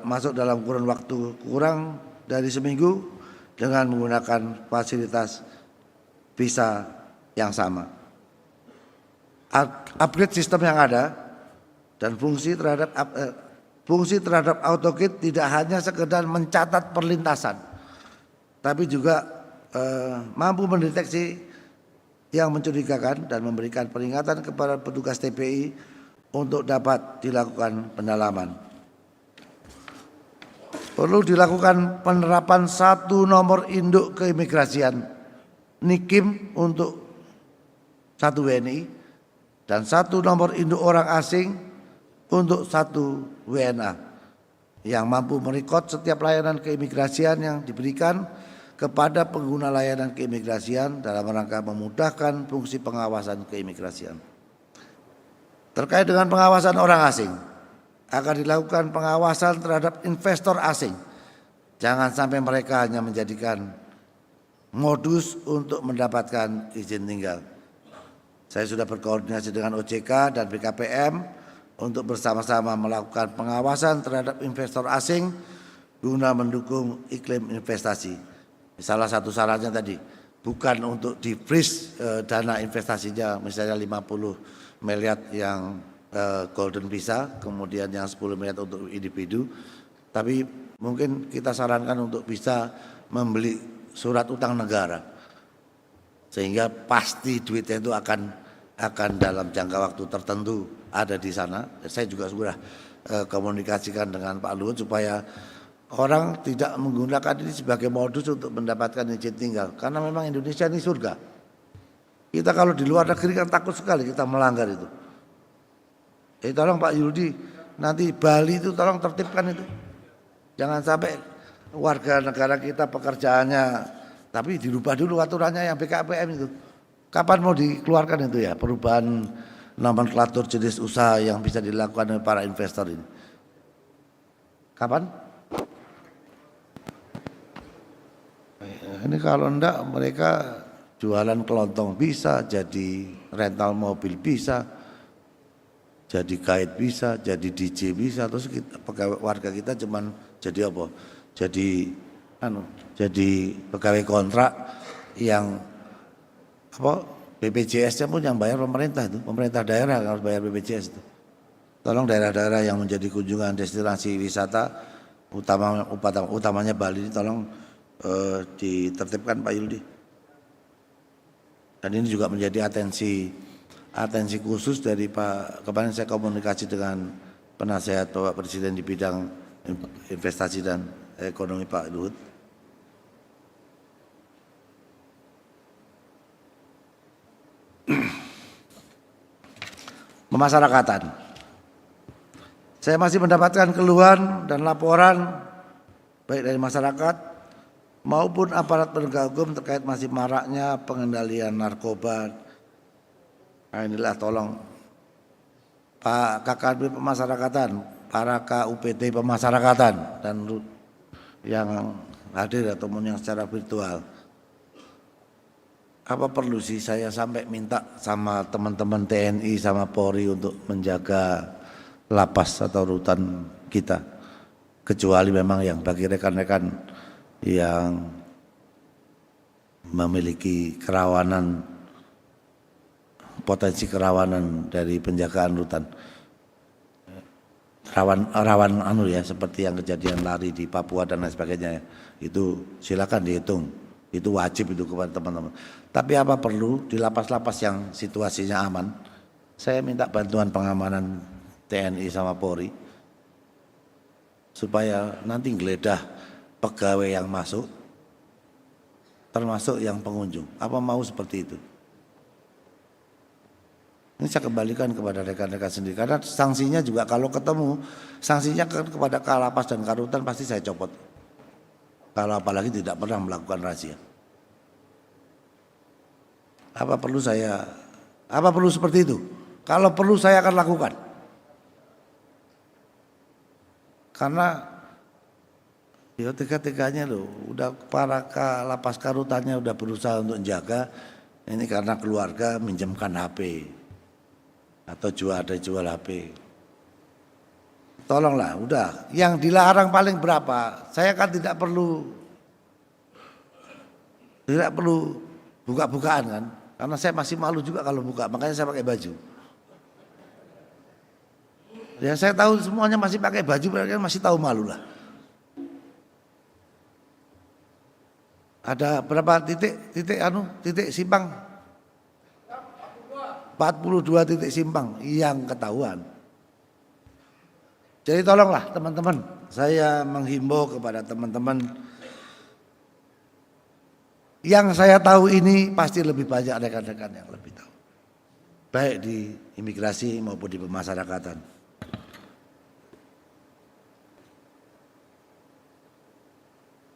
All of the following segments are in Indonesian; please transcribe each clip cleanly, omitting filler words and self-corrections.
masuk dalam kurun waktu kurang dari seminggu dengan menggunakan fasilitas visa yang sama. Upgrade sistem yang ada dan fungsi terhadap AutoGate tidak hanya sekedar mencatat perlintasan, tapi juga mampu mendeteksi yang mencurigakan dan memberikan peringatan kepada petugas TPI untuk dapat dilakukan pendalaman. Perlu dilakukan penerapan satu nomor induk keimigrasian NIKIM untuk satu WNI dan satu nomor induk orang asing untuk satu WNA yang mampu merekod setiap layanan keimigrasian yang diberikan kepada pengguna layanan keimigrasian dalam rangka memudahkan fungsi pengawasan keimigrasian. Terkait dengan pengawasan orang asing, akan dilakukan pengawasan terhadap investor asing. Jangan sampai mereka hanya menjadikan modus untuk mendapatkan izin tinggal. Saya sudah berkoordinasi dengan OJK dan BKPM untuk bersama-sama melakukan pengawasan terhadap investor asing guna mendukung iklim investasi. Salah satu syaratnya tadi, bukan untuk di-freeze dana investasinya, misalnya 50 miliar yang golden visa, kemudian yang 10 miliar untuk individu, tapi mungkin kita sarankan untuk bisa membeli surat utang negara, sehingga pasti duitnya itu akan dalam jangka waktu tertentu ada di sana. Saya juga sudah komunikasikan dengan Pak Luhut supaya orang tidak menggunakan ini sebagai modus untuk mendapatkan izin tinggal, karena memang Indonesia ini surga. Kita kalau di luar negeri kan takut sekali kita melanggar itu. Tolong Pak Yudi, nanti Bali itu tolong tertibkan itu. Jangan sampai warga negara kita pekerjaannya, tapi dirubah dulu aturannya yang BKPM itu. Kapan mau dikeluarkan itu ya, perubahan nomenklatur jenis usaha yang bisa dilakukan oleh para investor ini? Kapan? Ini kalau enggak mereka jualan kelontong bisa, jadi rental mobil bisa, jadi guide bisa, jadi DJ bisa, terus pegawai warga kita cuman jadi apa? Jadi pegawai kontrak yang apa? BPJS-nya pun yang bayar pemerintah itu, pemerintah daerah harus bayar BPJS itu. Tolong daerah-daerah yang menjadi kunjungan destinasi wisata, utamanya Bali ini tolong ditertibkan Pak Yuldi. Dan ini juga menjadi atensi khusus dari Pak, kemarin saya komunikasi dengan penasehat Bapak Presiden di bidang investasi dan ekonomi Pak Luhut. Pemasyarakatan. Saya masih mendapatkan keluhan dan laporan baik dari masyarakat maupun aparat penegak hukum terkait masih maraknya pengendalian narkoba. Nah inilah tolong Pak KKB Pemasyarakatan, para KUPT Pemasyarakatan dan yang hadir ataupun yang secara virtual. Apa perlu sih saya sampai minta sama teman-teman TNI sama Polri untuk menjaga lapas atau rutan kita, kecuali memang yang bagi rekan-rekan yang memiliki kerawanan, potensi kerawanan dari penjagaan rutan, rawan ya seperti yang kejadian lari di Papua dan lain sebagainya, itu silakan dihitung, itu wajib itu kepada teman-teman. Tapi apa perlu di lapas-lapas yang situasinya aman, saya minta bantuan pengamanan TNI sama Polri supaya nanti geledah pegawai yang masuk termasuk yang pengunjung. Apa mau seperti itu? Ini saya kembalikan kepada rekan-rekan sendiri, karena sanksinya juga kalau ketemu, sanksinya kepada Kalapas dan Karutan pasti saya copot. Kalau apalagi tidak pernah melakukan razia. Apa perlu seperti itu? Kalau perlu saya akan lakukan. Karena ya tiga-tiganya loh, udah para Kalapas Karutannya udah berusaha untuk menjaga, ini karena keluarga minjemkan HP atau jual HP. Tolonglah, udah. Yang dilarang paling berapa? Saya kan tidak perlu buka-bukaan kan, karena saya masih malu juga kalau buka, makanya saya pakai baju. Ya saya tahu semuanya masih pakai baju, berarti masih tahu malu lah. Ada berapa titik simpang? 42 titik simpang yang ketahuan. Jadi tolonglah teman-teman, saya menghimbau kepada teman-teman, yang saya tahu ini pasti lebih banyak rekan-rekan yang lebih tahu, baik di imigrasi maupun di pemasyarakatan.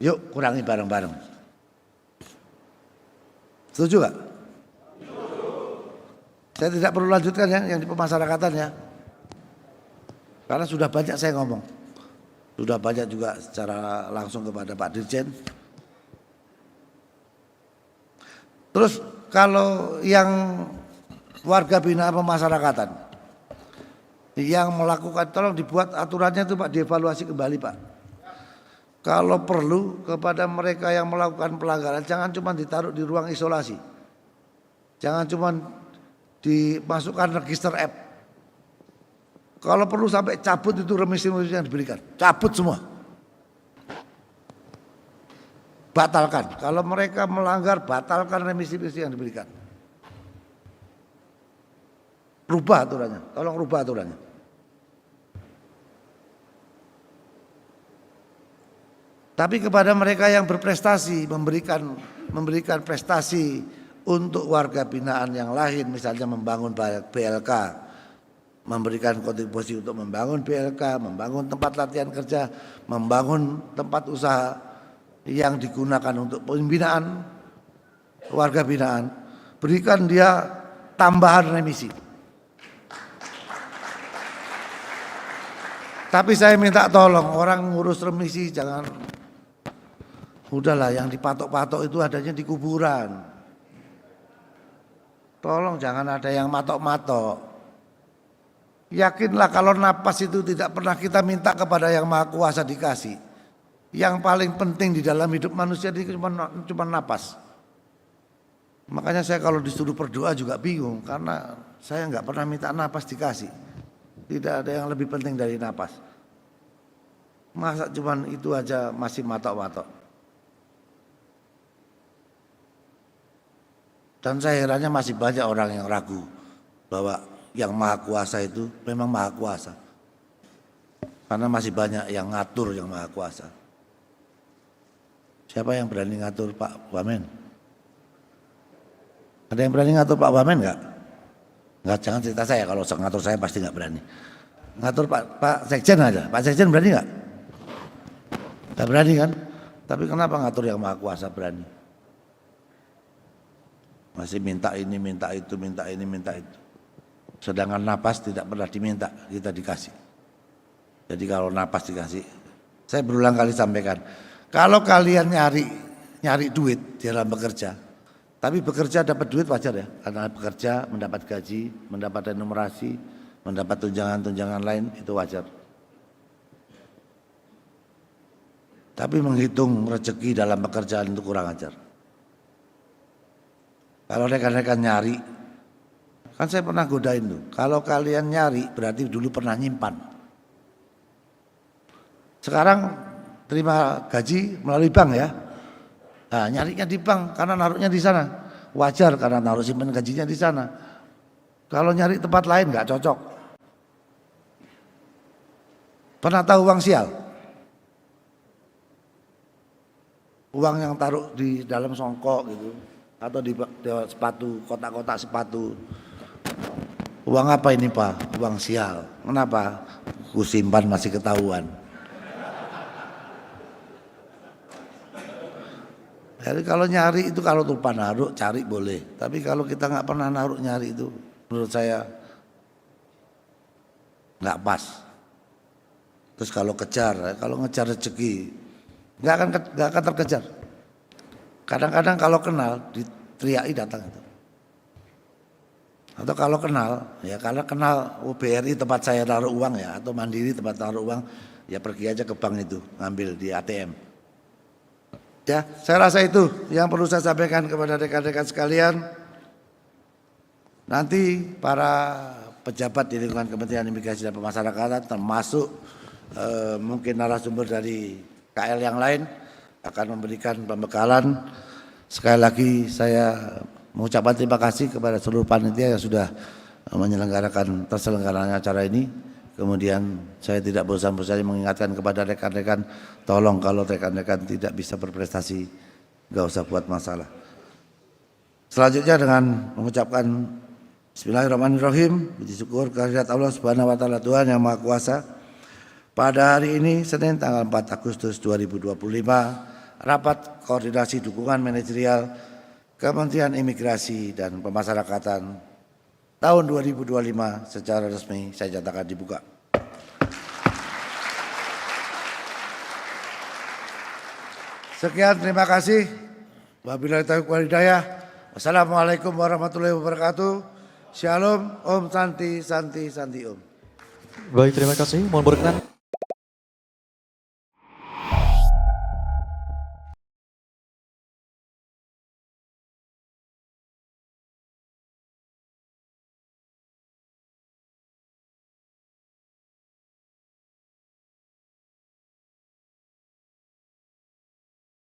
Yuk kurangi bareng-bareng. Setuju gak? Saya tidak perlu lanjutkan ya yang di pemasyarakatan ya, karena sudah banyak saya ngomong, sudah banyak juga secara langsung kepada Pak Dirjen. Terus kalau yang warga binaan pemasyarakatan yang melakukan, tolong dibuat aturannya itu Pak, dievaluasi kembali Pak. Kalau perlu kepada mereka yang melakukan pelanggaran, jangan cuma ditaruh di ruang isolasi, jangan cuma dimasukkan register app. Kalau perlu sampai cabut itu remisi-remisi yang diberikan, cabut semua. Batalkan, kalau mereka melanggar batalkan remisi-remisi yang diberikan. Rubah aturannya, tolong rubah aturannya. Tapi kepada mereka yang berprestasi, memberikan prestasi untuk warga binaan yang lain, misalnya membangun BLK, memberikan kontribusi untuk membangun BLK, membangun tempat latihan kerja, membangun tempat usaha yang digunakan untuk pembinaan warga binaan, berikan dia tambahan remisi. Tapi saya minta tolong, orang ngurus remisi jangan, udahlah yang dipatok-patok itu adanya di kuburan. Tolong jangan ada yang matok-matok. Yakinlah kalau napas itu tidak pernah kita minta kepada yang Maha Kuasa dikasih. Yang paling penting di dalam hidup manusia ini cuma napas. Makanya saya kalau disuruh berdoa juga bingung, karena saya nggak pernah minta napas dikasih. Tidak ada yang lebih penting dari napas. Masa cuma itu aja masih matok-matok. Dan saya herannya masih banyak orang yang ragu bahwa yang Maha Kuasa itu memang Maha Kuasa. Karena masih banyak yang ngatur yang Maha Kuasa. Siapa yang berani ngatur Pak Wamen? Ada yang berani ngatur Pak Wamen enggak? Enggak, jangan cerita saya, kalau ngatur saya pasti enggak berani. Ngatur Pak Sekjen aja, Pak Sekjen berani enggak? Enggak berani kan? Tapi kenapa ngatur yang Maha Kuasa berani? Masih minta ini, minta itu, minta ini, minta itu. Sedangkan napas tidak pernah diminta, kita dikasih. Jadi kalau napas dikasih, saya berulang kali sampaikan, kalau kalian nyari duit di dalam bekerja, tapi bekerja dapat duit wajar ya, karena bekerja mendapat gaji, mendapat remunerasi, mendapat tunjangan-tunjangan lain, itu wajar. Tapi menghitung rezeki dalam pekerjaan itu kurang ajar. Kalau rekan-rekan nyari, kan saya pernah godain tuh, kalau kalian nyari berarti dulu pernah nyimpan. Sekarang terima gaji melalui bank ya. Nah, nyarinya di bank karena naruhnya di sana. Wajar karena naruh simpan gajinya di sana. Kalau nyari tempat lain nggak cocok. Pernah tahu uang sial? Uang yang taruh di dalam songkok gitu, atau di sepatu, kotak-kotak sepatu. Uang apa ini Pak? Uang sial. Kenapa? Ku simpan masih ketahuan. Jadi kalau nyari itu, kalau lupa naruh cari boleh, tapi kalau kita nggak pernah naruh nyari itu menurut saya nggak pas. Terus kalau ngejar rezeki nggak akan terkejar. Kadang-kadang kalau kenal diteriaki datang itu. Atau kalau kenal, ya karena kenal BRI tempat saya taruh uang ya, atau Mandiri tempat taruh uang, ya pergi aja ke bank itu, ngambil di ATM. Ya, saya rasa itu yang perlu saya sampaikan kepada rekan-rekan sekalian. Nanti para pejabat di lingkungan Kementerian Imigrasi dan Pemasyarakatan termasuk mungkin narasumber dari KL yang lain akan memberikan pembekalan. Sekali lagi saya mengucapkan terima kasih kepada seluruh panitia yang sudah menyelenggarakan terselenggaranya acara ini. Kemudian saya tidak bosan-bosan mengingatkan kepada rekan-rekan, tolong kalau rekan-rekan tidak bisa berprestasi, nggak usah buat masalah. Selanjutnya dengan mengucapkan Bismillahirrahmanirrahim, puji syukur kehadirat Allah Subhanahu wa taala Tuhan yang Maha Kuasa. Pada hari ini Senin tanggal 4 Agustus 2025, rapat koordinasi dukungan manajerial Kementerian Imigrasi dan Pemasyarakatan tahun 2025 secara resmi saya nyatakan dibuka. Sekian, terima kasih. Wabillahi taufiq wal hidayah. Wassalamualaikum warahmatullahi wabarakatuh. Shalom, Om Santi, Santi, Santi Om. Baik, terima kasih. Mohon berkenan.